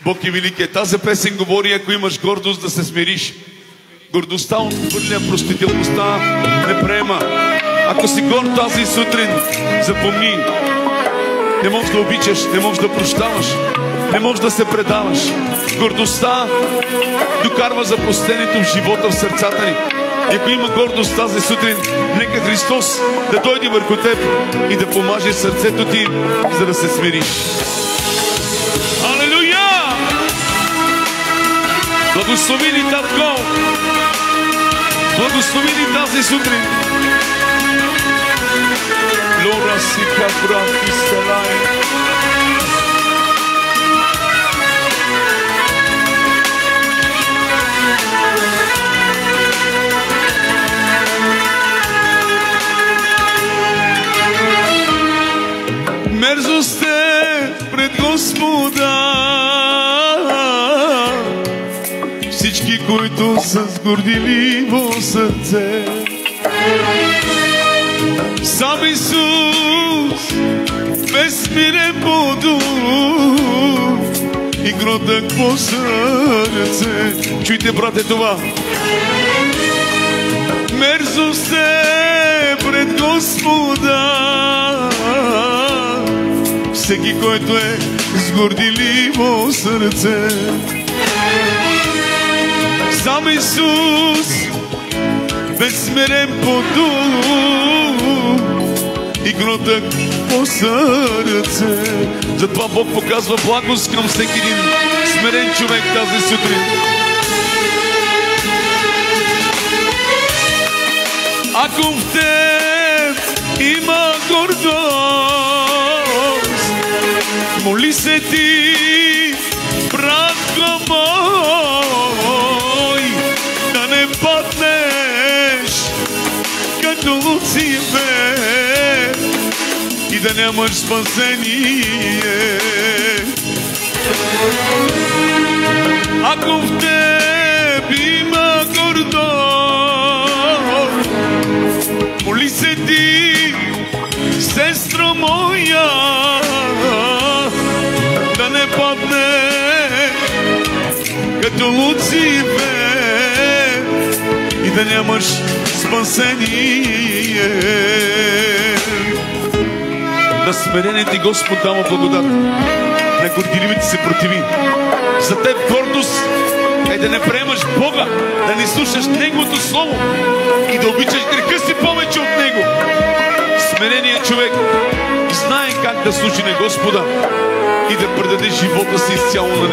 Бог е велики. Тази песен говори, ако имаш гордост, да се смириш. Гордостта отхвърля, простителността не приема. Ако си горд тази сутрин, запомни, не можеш да обичаш, не можеш да прощаваш, не можеш да се предаваш. Гордостта докарва запустението в живота, в сърцата ни. И ако има гордост тази сутрин, нека Христос да дойде върху теб и да помаже сърцето ти, за да се смириш. Алелуя! Благослови ни, Татко! Благослови ни тази сутрин! Лора си кабрат и сталай. Мерзост е пред Господа всички, които са с горделиво сърце. Сам Исус безсмирен по дух и кротък по сърце. Чуйте, брате, това. Мерзост е пред Господа всеки, който е с горделиво сърце. Сам Исус безсмирен по дух и кротък по сърце. Затова Бог показва благост към всеки един смирен човек тази сутрин. Ако в теб има гордост, моли се ти, братко мой, да не паднеш като Луцифер и да нямаш спасение. Ако в теб има гордост, моли се ти, сестро моя, да не падне като Луцифер и да нямаш спасение. На смирените Господ дава благодат, на горделивите се противи. За теб гордост е да не приемаш Бога, да не слушаш Неговото Слово и да обичаш греха си повече от Него. Смиреният човек знае как да служи на Господа и да предаде живота си изцяло на Него.